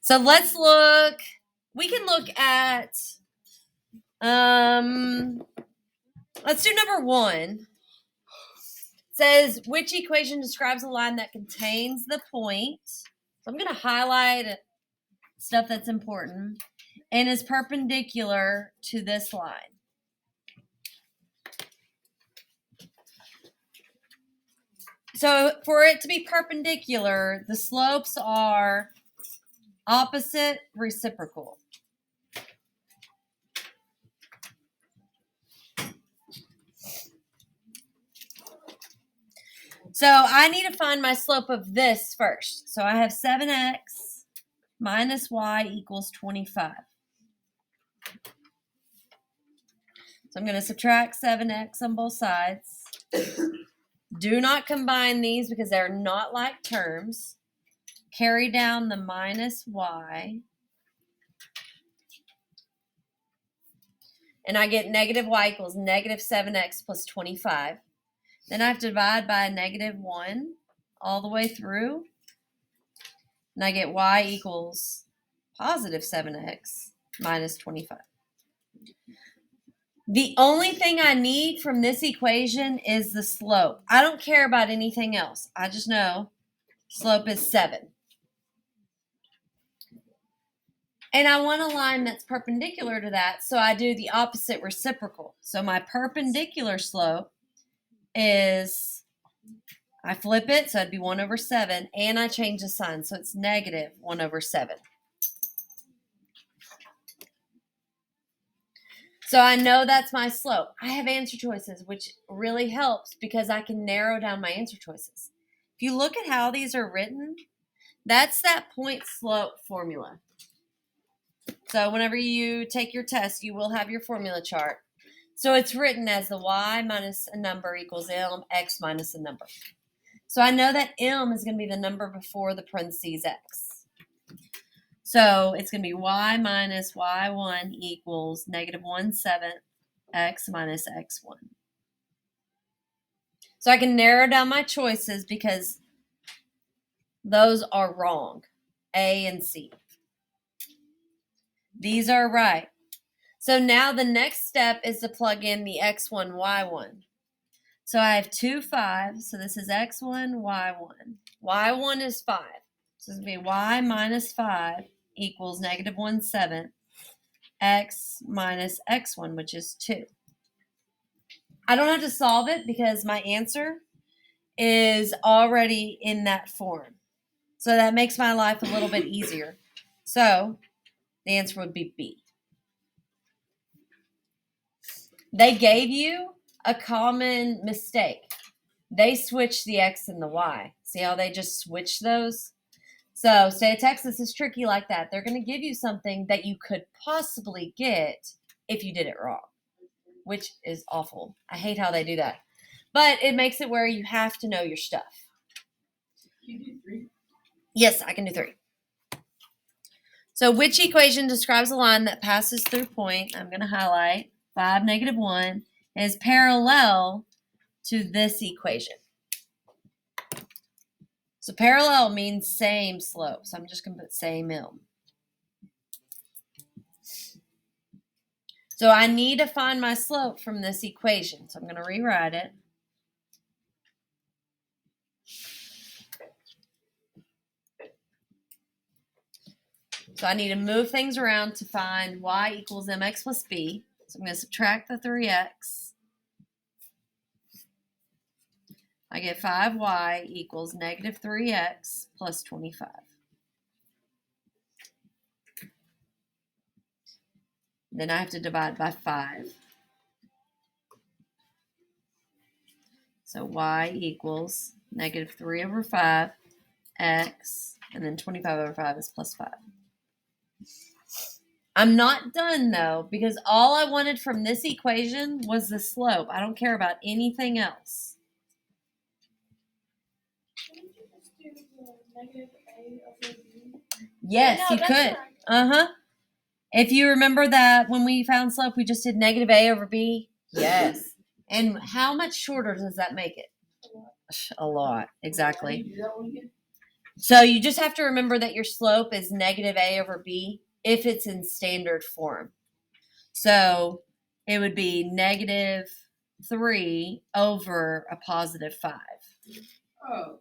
So let's look. We can look at, let's do number 1. It says, which equation describes a line that contains the point? So I'm going to highlight stuff that's important and is perpendicular to this line. So for it to be perpendicular, the slopes are opposite reciprocal. So I need to find my slope of this first. So I have 7x minus y equals 25. So I'm going to subtract 7x on both sides. Do not combine these because they're not like terms. Carry down the minus y. And I get negative y equals negative 7x plus 25. Then I have to divide by a negative 1 all the way through. And I get y equals positive 7x minus 25. The only thing I need from this equation is the slope. I don't care about anything else. I just know slope is 7. And I want a line that's perpendicular to that, so I do the opposite reciprocal. So my perpendicular slope is, I flip it, so it'd be 1 over 7, and I change the sign, so it's negative 1 over 7. So I know that's my slope. I have answer choices, which really helps because I can narrow down my answer choices. If you look at how these are written, that's that point slope formula. So whenever you take your test, you will have your formula chart. So it's written as the y minus a number equals m, x minus a number. So I know that m is going to be the number before the parentheses x. So it's going to be y minus y1 equals negative 1/7 x minus x1. So I can narrow down my choices because those are wrong, A and C. These are right. So now the next step is to plug in the x1, y1. So I have 2, 5. So this is x1, y1. y1 is 5. So it's going to be y minus 5 equals negative 1/7 x minus x1, which is 2. I don't have to solve it because my answer is already in that form. So that makes my life a little bit easier. So the answer would be B. They gave you a common mistake. They switched the x and the y. See how they just switched those? So state of Texas is tricky like that. They're going to give you something that you could possibly get if you did it wrong, which is awful. I hate how they do that. But it makes it where you have to know your stuff. Can you do 3? Yes, I can do 3. So which equation describes a line that passes through point? I'm going to highlight 5, negative 1 is parallel to this equation. So parallel means same slope. So I'm just going to put same m. So I need to find my slope from this equation. So I'm going to rewrite it. So I need to move things around to find y equals mx plus b. So I'm going to subtract the 3x. I get 5y equals negative 3x plus 25. Then I have to divide by 5. So y equals negative 3 over 5 x, and then 25 over 5 is plus 5. I'm not done, though, because all I wanted from this equation was the slope. I don't care about anything else. Couldn't you just do the negative a over b? Yes, No, you that's could. not. If you remember that when we found slope, we just did negative a over b. Yes. And how much shorter does that make it? A lot. A lot, Can exactly. you do that one again? So you just have to remember that your slope is negative a over b if it's in standard form. So it would be negative 3 over a positive 5. Oh.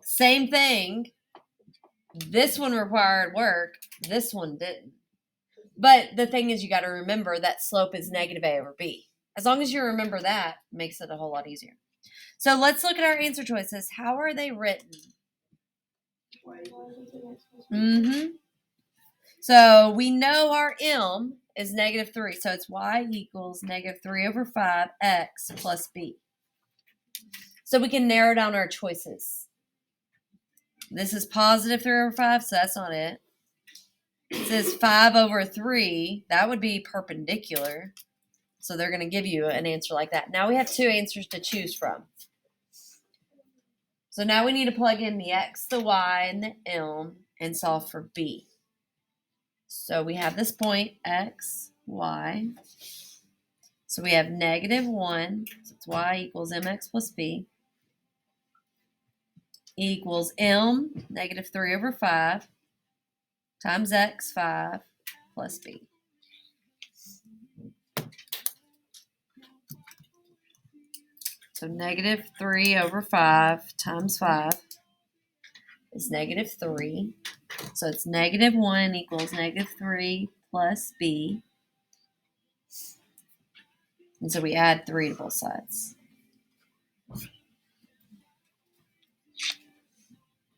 Same thing. This one required work. This one didn't. But the thing is, you got to remember that slope is negative a over b. As long as you remember that, it makes it a whole lot easier. So let's look at our answer choices. How are they written? So we know our m is negative 3. So it's y equals negative 3 over 5 x plus b. So we can narrow down our choices. This is positive 3 over 5, so that's not it. It says 5 over 3. That would be perpendicular. So they're going to give you an answer like that. Now we have 2 answers to choose from. So now we need to plug in the x, the y, and the m and solve for b. So we have this point, x, y. So we have negative 1, so it's y equals mx plus b, equals m, negative 3 over 5, times x, 5, plus b. So negative 3 over 5 times 5 is negative 3. So it's negative 1 equals negative 3 plus b. And so we add 3 to both sides.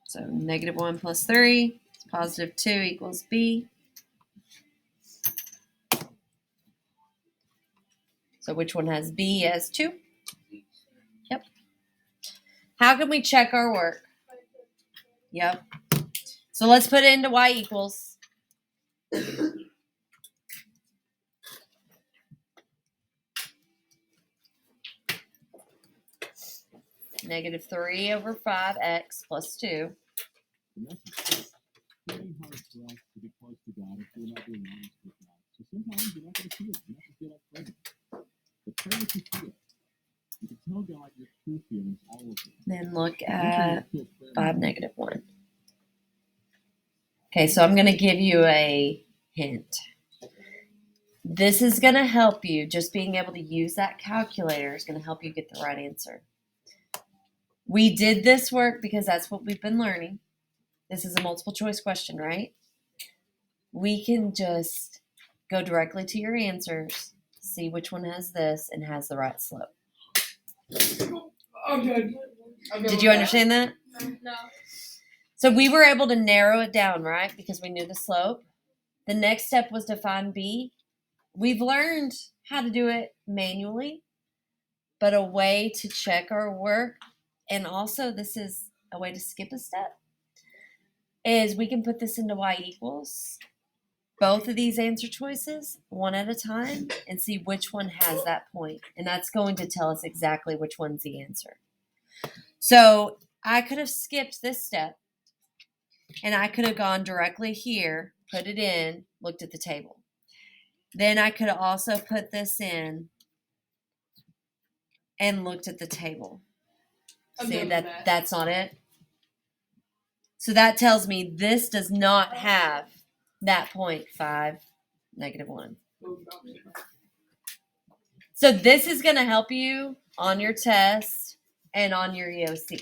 So negative 1 plus 3 is positive 2 equals b. So which one has b as 2? Yep. How can we check our work? Yep. So let's put it into y equals. Negative 3 over 5x plus 2. It's very hard for us to get close to God if we're not being honest with God. So sometimes you're not going to feel it. You have to feel like praying. But pray what you feel. You can tell God your true feelings, all of them. Then look at 5, negative 1. Okay, so I'm going to give you a hint. This is going to help you. Just being able to use that calculator is going to help you get the right answer. We did this work because that's what we've been learning. This is a multiple choice question, right? We can just go directly to your answers, see which one has this and has the right slope. Okay. Did you understand that? No. So we were able to narrow it down, right? Because we knew the slope. The next step was to find b. We've learned how to do it manually, but a way to check our work, and also this is a way to skip a step, is we can put this into y equals both of these answer choices one at a time and see which one has that point. And that's going to tell us exactly which one's the answer. So I could have skipped this step and I could have gone directly here, put it in, looked at the table. Then I could have also put this in and looked at the table. See that's not it? So that tells me this does not have that point 5, negative 1. So this is going to help you on your test and on your EOC.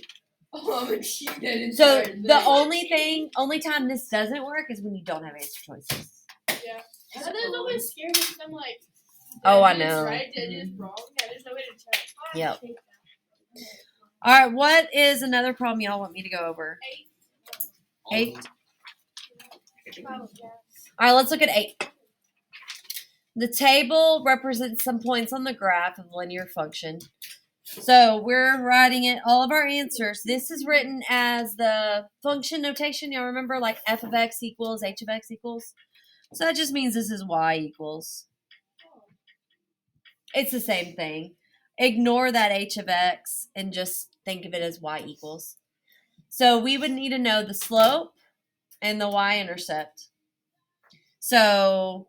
So the only time this doesn't work is when you don't have answer choices. Yeah. That is always scary because I'm like, oh, I know. Right? That is wrong. Yeah, there's no way to check. Yep. All right, what is another problem y'all want me to go over? 8? All right, let's look at 8. The table represents some points on the graph of linear function. So we're writing it, all of our answers. This is written as the function notation. Y'all remember like f of x equals h of x equals? So that just means this is y equals. It's the same thing. Ignore that h of x and just think of it as y equals. So we would need to know the slope and the y-intercept. So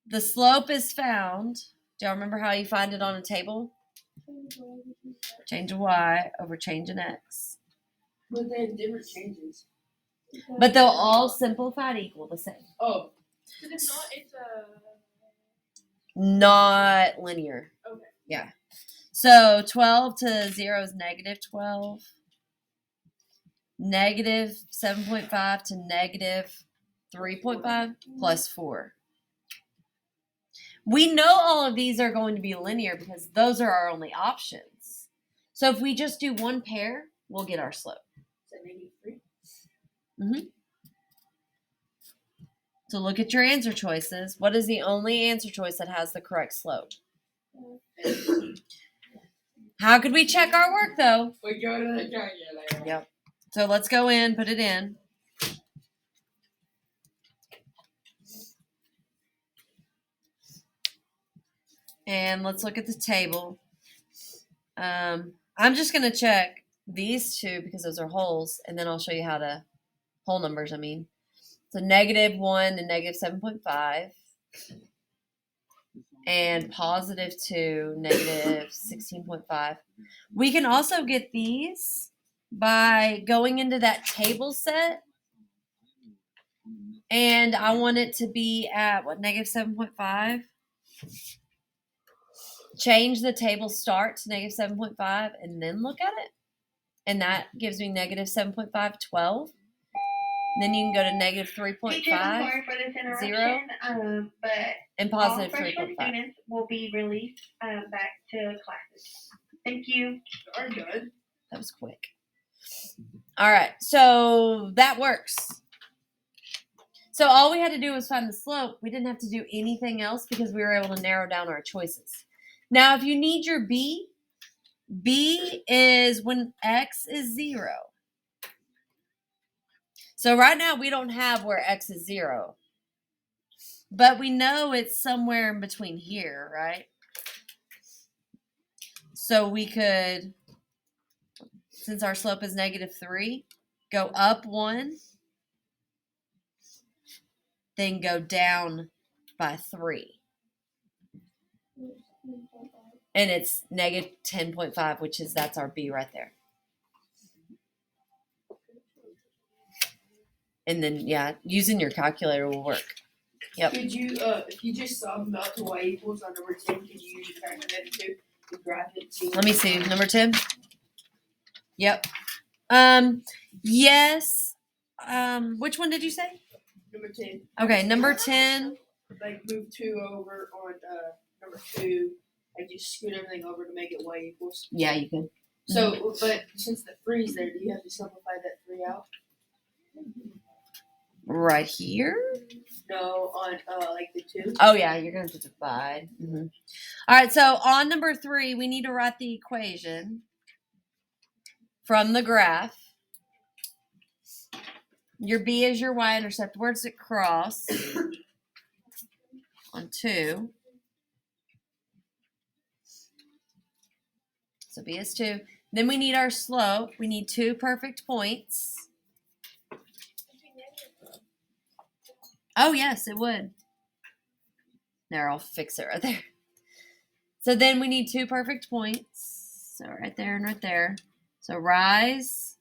the slope is found. Do y'all remember how you find it on a table? Change of y over change in x. But they have different changes. But they'll all simplified equal the same. Oh. Because if not, it's Not linear. okay. Yeah. So 12 to 0 is negative 12. Negative 7.5 to negative 3.5 plus 4. We know all of these are going to be linear because those are our only options. So if we just do one pair, we'll get our slope. Is that -3? Mm-hmm. So look at your answer choices. What is the only answer choice that has the correct slope? How could we check our work though? We go to the calculator. Yep. So let's go in, put it in. And let's look at the table. I'm just going to check these two because those are holes, and then I'll show you how to, whole numbers, I mean. So negative 1 and negative 7.5. And positive 2, negative 16.5. We can also get these by going into that table set. And I want it to be at, what, negative 7.5? Change the table start to negative 7.5 and then look at it. And that gives me negative 7.5, 12. And then you can go to negative 3.5, Sorry for this interruption, but and all positive freshman 3.5. students will be released back to classes. Thank you. Are good. That was quick. All right, so that works. So all we had to do was find the slope. We didn't have to do anything else because we were able to narrow down our choices. Now, if you need your B, B is when x is 0. So right now we don't have where x is 0. But we know it's somewhere in between here, right? So we could, since our slope is negative 3, go up 1, then go down by 3. And it's negative 10.5, which is, that's our B right there. And then, yeah, using your calculator will work. Yep. Could you, if you just sum them out to y equals on number 10, could you use your calculator too to graph it? Let me see. Number 10? Yep. Yes. Which one did you say? Number 10. Okay, number 10. Like move 2 over on number 2. Like just scoot everything over to make it y equals. Yeah, you can. So, but since the 3's there, do you have to simplify that 3 out? Right here? No, on like the 2. Oh, yeah, you're going to have to divide. Mm-hmm. All right, so on number 3, we need to write the equation from the graph. Your B is your y-intercept. Where does it cross? On 2. So B is 2. Then we need our slope. We need 2 perfect points. Oh, yes, it would. There, I'll fix it right there. So then we need 2 perfect points. So right there and right there. So rise,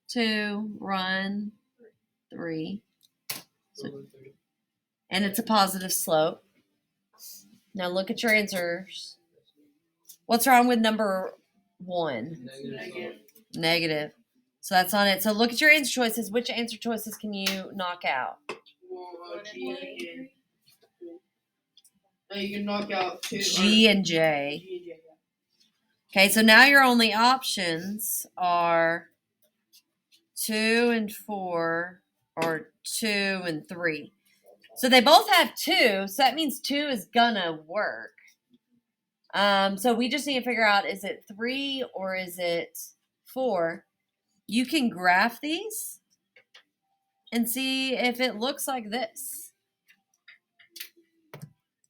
2, run, 3. So, and it's a positive slope. Now look at your answers. What's wrong with number 1? Negative. So that's on it. So look at your answer choices. Which answer choices can you knock out? G and no, you can knock out 2. G and J. G and J, yeah. Okay, so now your only options are 2 and 4 or 2 and 3. So they both have 2, so that means 2 is gonna work. So we just need to figure out, is it 3 or is it 4? You can graph these and see if it looks like this.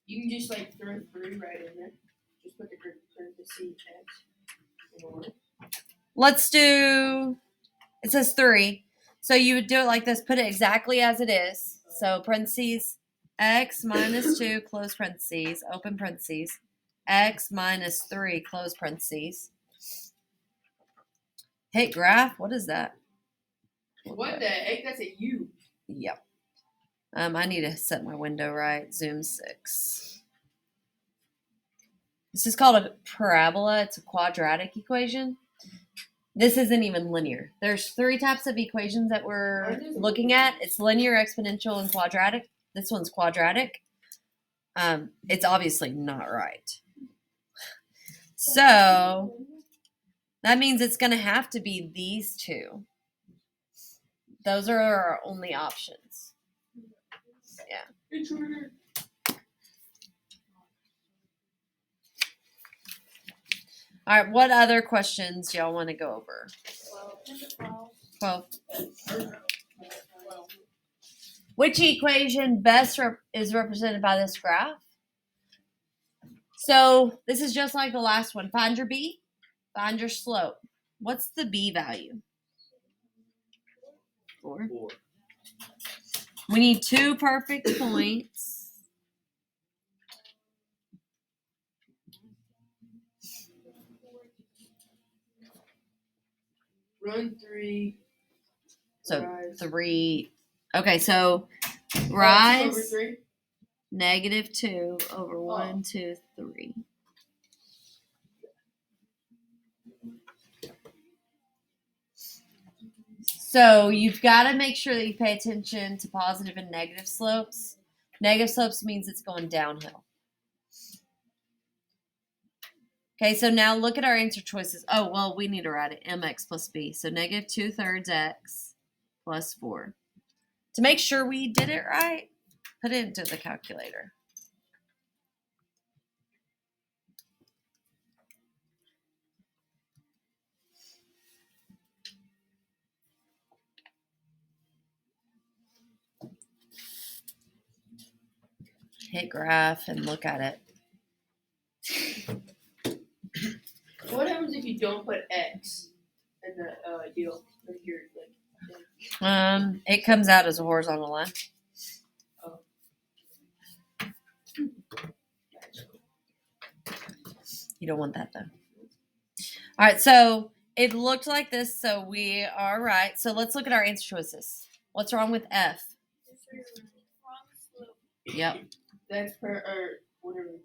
You can just like throw 3 right in there. Just put the parentheses X. Let's do, it says 3. So you would do it like this, put it exactly as it is. So parentheses, x minus 2, close parentheses, open parentheses, x minus 3, close parentheses. Hit graph, what is that? What the heck? That's a U. Yep. I need to set my window right. Zoom 6. This is called a parabola. It's a quadratic equation. This isn't even linear. There's 3 types of equations that we're looking at. It's linear, exponential, and quadratic. This one's quadratic. It's obviously not right. So that means it's going to have to be these 2. Those are our only options. Yeah. Intruder. All right. What other questions y'all want to go over? 12. Which equation best is represented by this graph? So this is just like the last one. Find your b, find your slope. What's the b value? 4. We need 2 perfect points. Run 3. So Rise. 3. Okay, so 2 rise over 3. -2 over 1, 2, 3. So you've got to make sure that you pay attention to positive and negative slopes. Negative slopes means it's going downhill. Okay, so now look at our answer choices. Oh, well, we need to write it mx plus b. So -2/3 x plus 4. To make sure we did it right, put it into the calculator. Hit graph and look at it. What happens if you don't put X in the deal? If you're like, It comes out as a horizontal line. You don't want that though. All right, so it looked like this, so we are right. So let's look at our answer choices. What's wrong with F? Yep. that's per or whatever.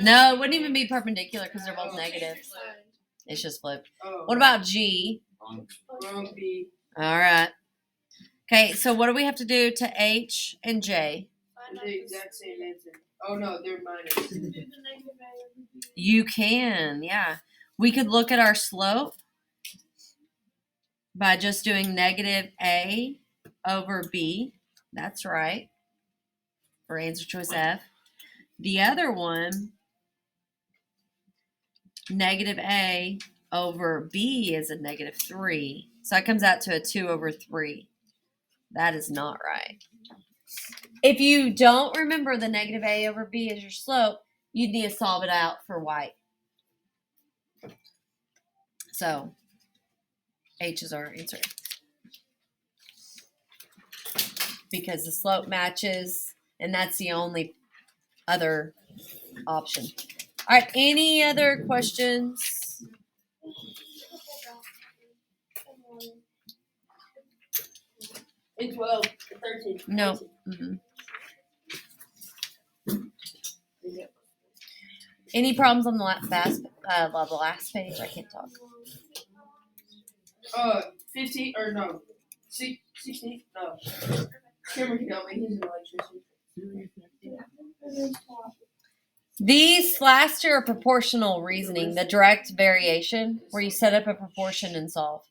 No, it wouldn't even be perpendicular because they're both negative. It's just flipped. Oh. What about G? Wrong B. All right. Okay, so what do we have to do to H and J? The exact same answer. Oh no, they're minus. You can, yeah. We could look at our slope by just doing -A over B. That's right. For answer choice F. The other one, -A over B is a -3. So that comes out to a 2 over 3. That is not right. If you don't remember the -A over B as your slope, you'd need to solve it out for white. So H is our answer. Because the slope matches, and that's the only other option. All right, any other questions? In 12, 13. No. 14. Any problems on the last page? I can't talk. 15 or no, 16. No. Cameron can help me. He's an electrician. These last two are proportional reasoning, the direct variation, where you set up a proportion and solve.